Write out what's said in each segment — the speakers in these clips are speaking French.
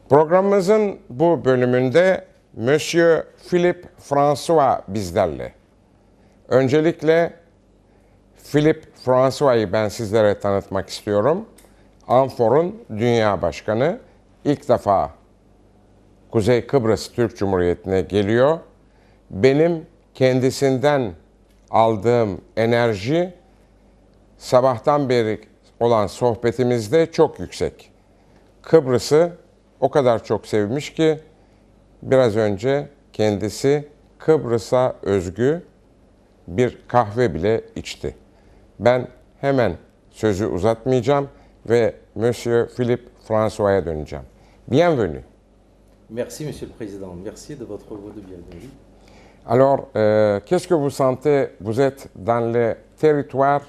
Programımızın bu bölümünde Monsieur Philippe François bizlerle. Öncelikle Philippe François'ı ben sizlere tanıtmak istiyorum. ANFOR'un Dünya Başkanı. İlk defa Kuzey Kıbrıs Türk Cumhuriyeti'ne geliyor. Benim kendisinden aldığım enerji sabahtan beri olan sohbetimizde çok yüksek. Kıbrıs'ı o kadar çok sevmiş ki biraz önce kendisi Kıbrıs'a özgü bir kahve bile içti. Ben hemen sözü uzatmayacağım ve Monsieur Philippe François'a döneceğim. Bienvenue. Merci, Monsieur le Président. Merci de votre mot de bienvenue. Alors, qu'est-ce que vous sentez? Vous êtes dans le territoire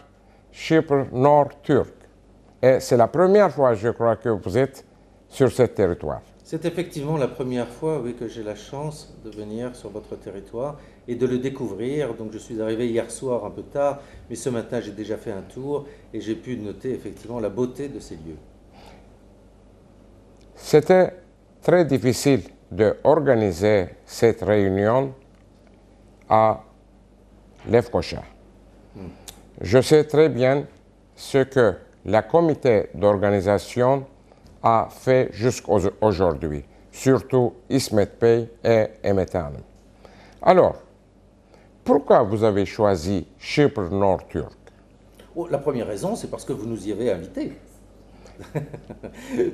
Chypre nord turc. Et c'est la première fois, je crois, que vous êtes sur ce territoire. C'est effectivement la première fois, oui, que j'ai la chance de venir sur votre territoire et de le découvrir. Donc, je suis arrivé hier soir un peu tard, mais ce matin, j'ai déjà fait un tour et j'ai pu noter effectivement la beauté de ces lieux. C'était très difficile d'organiser cette réunion à Lefkoşa. Je sais très bien ce que le comité d'organisation a fait jusqu'aujourd'hui, surtout Ismet Bey et Emet Hanım. Alors, pourquoi vous avez choisi Chypre nord turc? Oh, la première raison, c'est parce que vous nous y avez invités.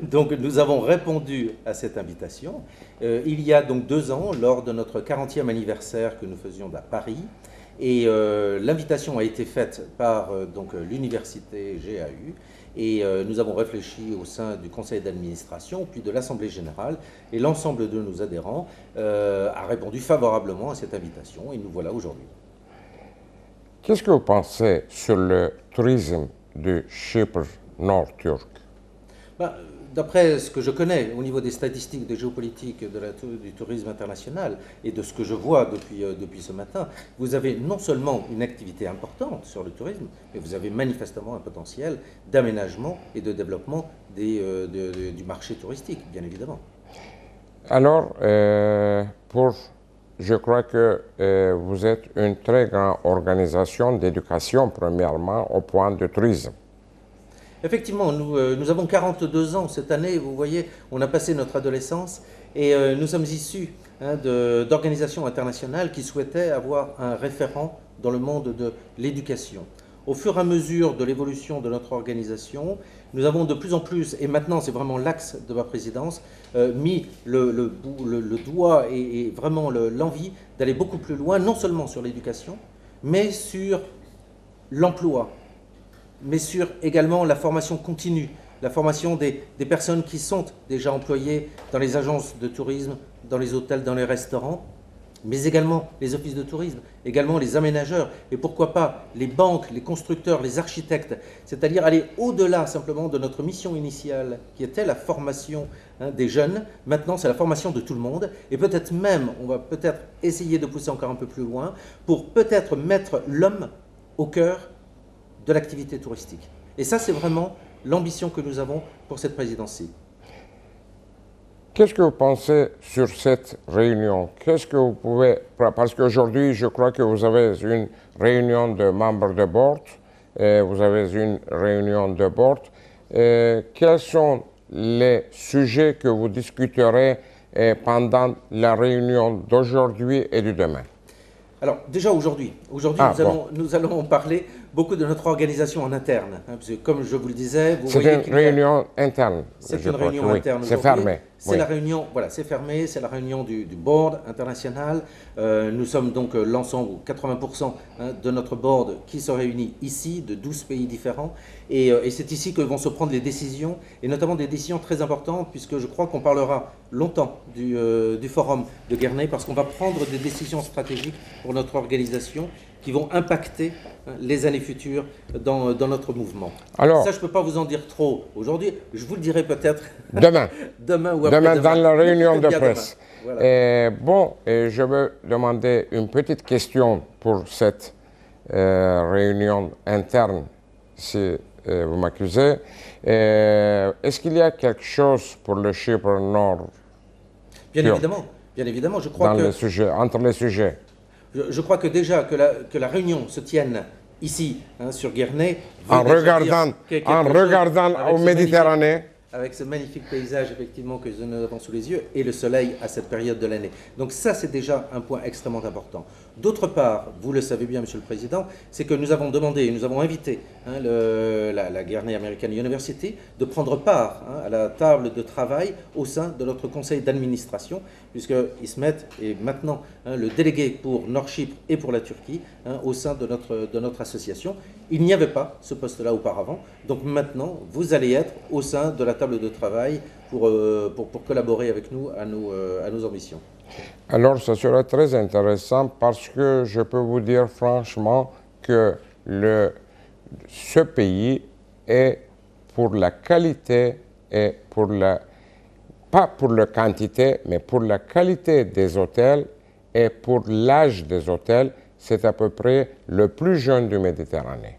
Donc nous avons répondu à cette invitation. Il y a donc 2 ans, lors de notre 40e anniversaire que nous faisions à Paris, et l'invitation a été faite par donc l'université GAU, et nous avons réfléchi au sein du conseil d'administration, puis de l'Assemblée générale, et l'ensemble de nos adhérents a répondu favorablement à cette invitation, et nous voilà aujourd'hui. Qu'est-ce que vous pensez sur le tourisme de Chypre nord turc? D'après ce que je connais au niveau des statistiques de géopolitique du tourisme international et de ce que je vois depuis ce matin, vous avez non seulement une activité importante sur le tourisme, mais vous avez manifestement un potentiel d'aménagement et de développement du marché touristique, bien évidemment. Alors, je crois que vous êtes une très grande organisation d'éducation, premièrement, au point de tourisme. Effectivement, nous avons 42 ans cette année, vous voyez, on a passé notre adolescence et nous sommes issus d'organisations internationales qui souhaitaient avoir un référent dans le monde de l'éducation. Au fur et à mesure de l'évolution de notre organisation, nous avons de plus en plus, et maintenant c'est vraiment l'axe de ma présidence, mis le doigt et vraiment l'envie d'aller beaucoup plus loin, non seulement sur l'éducation, mais sur l'emploi, mais sur également la formation continue, la formation des personnes qui sont déjà employées dans les agences de tourisme, dans les hôtels, dans les restaurants, mais également les offices de tourisme, également les aménageurs, et pourquoi pas les banques, les constructeurs, les architectes, c'est-à-dire aller au-delà simplement de notre mission initiale, qui était la formation des jeunes. Maintenant, c'est la formation de tout le monde, et peut-être même, on va peut-être essayer de pousser encore un peu plus loin, pour peut-être mettre l'homme au cœur de l'activité touristique. Et ça, c'est vraiment l'ambition que nous avons pour cette présidence-ci. Qu'est-ce que vous pensez sur cette réunion? Qu'est-ce que vous pouvez... Parce qu'aujourd'hui, je crois que vous avez une réunion de membres de board, vous avez une réunion de board. Quels sont les sujets que vous discuterez pendant la réunion d'aujourd'hui et de demain? Alors, déjà aujourd'hui, nous allons parler beaucoup de notre organisation en interne. Parce que comme je vous le disais, vous voyez c'est une réunion interne. C'est une réunion interne. C'est fermé. C'est la réunion, voilà, c'est fermé, c'est la réunion du board international. Nous sommes donc l'ensemble, 80% de notre board qui se réunit ici, de 12 pays différents. Et c'est ici que vont se prendre les décisions, et notamment des décisions très importantes, puisque je crois qu'on parlera longtemps du forum de Guernsey, parce qu'on va prendre des décisions stratégiques pour notre organisation qui vont impacter les années futures dans notre mouvement. Alors, ça, je ne peux pas vous en dire trop aujourd'hui. Je vous le dirai peut-être demain. Demain ou après-demain. Dans la réunion de presse. Voilà. Je veux demander une petite question pour cette réunion interne. vous m'accusez. Est-ce qu'il y a quelque chose pour le Chypre Nord? Bien évidemment, je crois dans que... les sujets, entre les sujets. Je crois que déjà que la réunion se tienne ici, sur Guernesey, En regardant au Méditerranée. Avec ce magnifique paysage, effectivement, que nous avons sous les yeux, et le soleil à cette période de l'année. Donc ça, c'est déjà un point extrêmement important. D'autre part, vous le savez bien, Monsieur le Président, c'est que nous avons demandé, nous avons invité la Guernesey American University de prendre part à la table de travail au sein de notre conseil d'administration, puisque Ismet est maintenant le délégué pour Nord-Chypre et pour la Turquie au sein de notre association. Il n'y avait pas ce poste-là auparavant, donc maintenant, vous allez être au sein de la table de travail pour collaborer avec nous à nos ambitions. Alors, ça serait très intéressant parce que je peux vous dire franchement que ce pays est pour la qualité et pas pour la quantité, mais pour la qualité des hôtels et pour l'âge des hôtels, c'est à peu près le plus jeune du Méditerranée.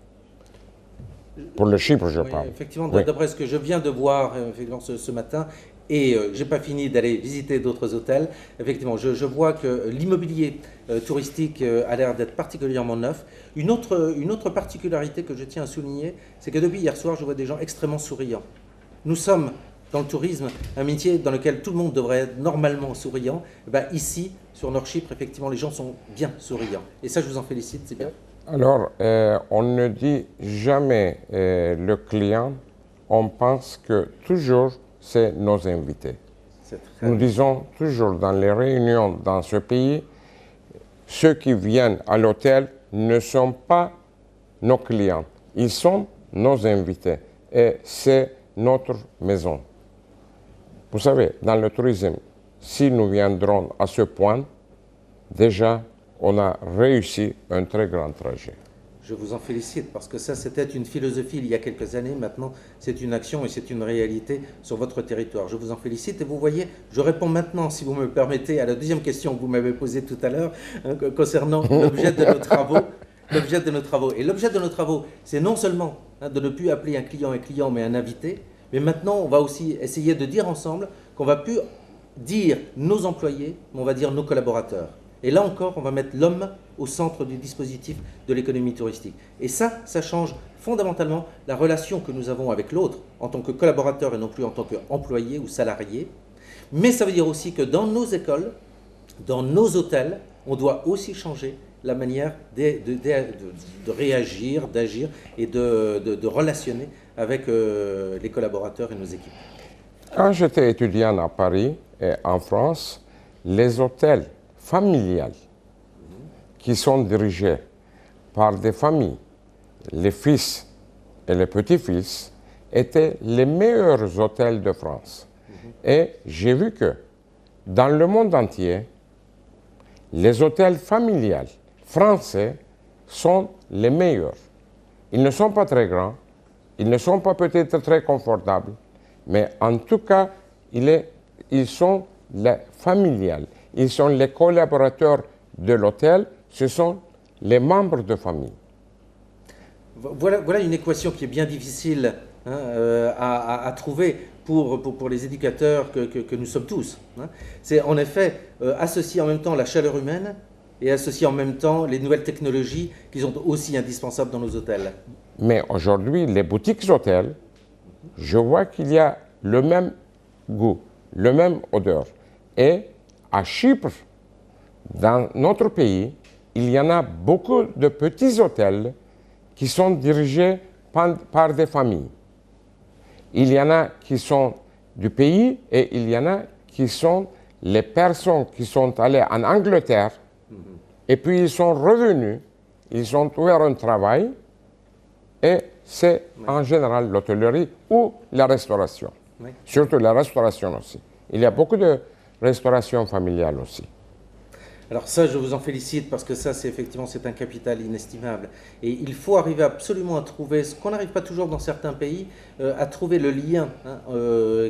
Pour le Chypre, je parle. Effectivement, d'après ce que je viens de voir ce matin, et je n'ai pas fini d'aller visiter d'autres hôtels, effectivement, je vois que l'immobilier touristique a l'air d'être particulièrement neuf. Une autre particularité que je tiens à souligner, c'est que depuis hier soir, je vois des gens extrêmement souriants. Nous sommes dans le tourisme, un métier dans lequel tout le monde devrait être normalement souriant. Ici, sur Nord-Chypre, effectivement, les gens sont bien souriants. Et ça, je vous en félicite, c'est bien. Alors, on ne dit jamais le client, on pense que toujours c'est nos invités. Nous disons toujours dans les réunions dans ce pays, ceux qui viennent à l'hôtel ne sont pas nos clients, ils sont nos invités et c'est notre maison. Vous savez, dans le tourisme, si nous viendrons à ce point, déjà, on a réussi un très grand trajet. Je vous en félicite parce que ça, c'était une philosophie il y a quelques années. Maintenant, c'est une action et c'est une réalité sur votre territoire. Je vous en félicite. Et vous voyez, je réponds maintenant, si vous me le permettez, à la deuxième question que vous m'avez posée tout à l'heure concernant l'objet de nos travaux. L'objet de nos travaux. Et l'objet de nos travaux, c'est non seulement de ne plus appeler un client, mais un invité, mais maintenant, on va aussi essayer de dire ensemble qu'on va plus dire nos employés, mais on va dire nos collaborateurs. Et là encore, on va mettre l'homme au centre du dispositif de l'économie touristique. Et ça change fondamentalement la relation que nous avons avec l'autre en tant que collaborateur et non plus en tant qu'employé ou salarié. Mais ça veut dire aussi que dans nos écoles, dans nos hôtels, on doit aussi changer la manière de réagir, d'agir et de relationner avec les collaborateurs et nos équipes. Quand j'étais étudiant à Paris et en France, les hôtels familiales qui sont dirigées par des familles, les fils et les petits-fils, étaient les meilleurs hôtels de France. Et j'ai vu que dans le monde entier, les hôtels familiales français sont les meilleurs. Ils ne sont pas très grands, ils ne sont pas peut-être très confortables, mais en tout cas, ils sont les familiales. Ils sont les collaborateurs de l'hôtel, ce sont les membres de famille. Voilà une équation qui est bien difficile à trouver pour les éducateurs que nous sommes tous. C'est en effet associer en même temps la chaleur humaine et associer en même temps les nouvelles technologies qui sont aussi indispensables dans nos hôtels. Mais aujourd'hui, les boutiques hôtels, je vois qu'il y a le même goût, le même odeur. Et à Chypre, dans notre pays, il y en a beaucoup de petits hôtels qui sont dirigés par des familles. Il y en a qui sont du pays et il y en a qui sont les personnes qui sont allées en Angleterre et puis ils sont revenus, ils ont ouvert un travail et c'est en général l'hôtellerie ou la restauration. Oui. Surtout la restauration aussi. Il y a beaucoup de restauration familiale aussi. Alors ça, je vous en félicite parce que ça, c'est effectivement, c'est un capital inestimable. Et il faut arriver absolument à trouver, ce qu'on n'arrive pas toujours dans certains pays, à trouver le lien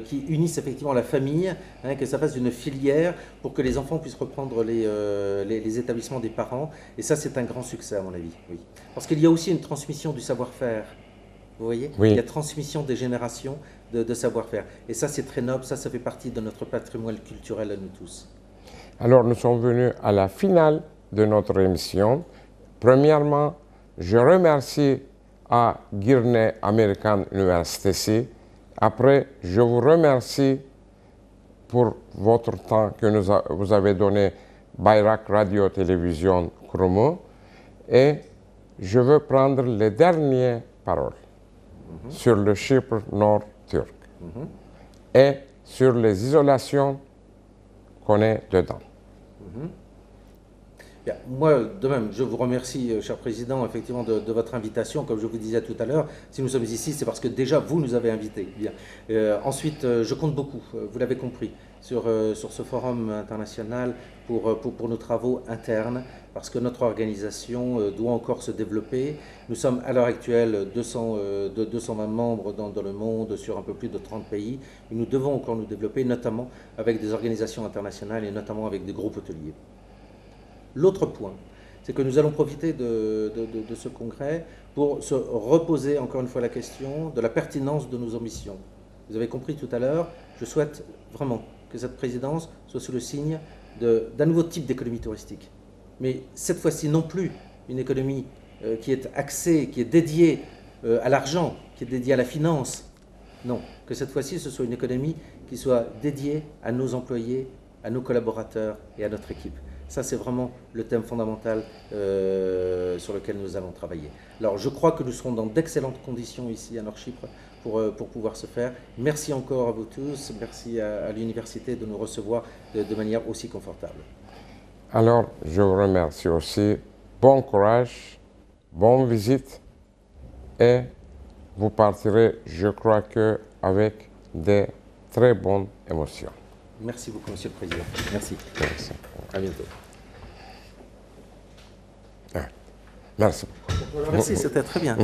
qui unisse effectivement la famille, que ça fasse une filière pour que les enfants puissent reprendre les établissements des parents. Et ça, c'est un grand succès à mon avis. Oui. Parce qu'il y a aussi une transmission du savoir-faire. Vous voyez, Oui. il y a transmission des générations de savoir-faire. Et ça, c'est très noble, ça fait partie de notre patrimoine culturel à nous tous. Alors, nous sommes venus à la finale de notre émission. Premièrement, je remercie à Guinée American University. Après, je vous remercie pour votre temps que vous avez donné Bayrak Radio Télévision Kurumu. Et je veux prendre les dernières paroles sur le Chypre nord turc et sur les isolations qu'on est dedans. Bien, moi, de même, je vous remercie, cher Président, effectivement, de votre invitation. Comme je vous disais tout à l'heure, si nous sommes ici, c'est parce que déjà, vous nous avez invités. Bien. Ensuite, je compte beaucoup, vous l'avez compris, sur ce forum international pour nos travaux internes, parce que notre organisation doit encore se développer. Nous sommes à l'heure actuelle 220 membres dans le monde, sur un peu plus de 30 pays. Et nous devons encore nous développer, notamment avec des organisations internationales et notamment avec des groupes hôteliers. L'autre point, c'est que nous allons profiter de ce congrès pour se reposer encore une fois la question de la pertinence de nos ambitions. Vous avez compris tout à l'heure, je souhaite vraiment que cette présidence soit sous le signe d'un nouveau type d'économie touristique. Mais cette fois-ci non plus une économie qui est axée, qui est dédiée à l'argent, qui est dédiée à la finance. Non, que cette fois-ci ce soit une économie qui soit dédiée à nos employés, à nos collaborateurs et à notre équipe. Ça, c'est vraiment le thème fondamental sur lequel nous allons travailler. Alors, je crois que nous serons dans d'excellentes conditions ici à Nord-Chypre pour pouvoir se faire. Merci encore à vous tous. Merci à l'université de nous recevoir de manière aussi confortable. Alors, je vous remercie aussi. Bon courage, bonne visite et vous partirez, je crois que avec des très bonnes émotions. Merci beaucoup, Monsieur le Président. Merci. Merci. À bientôt. Merci. Merci, c'était très bien.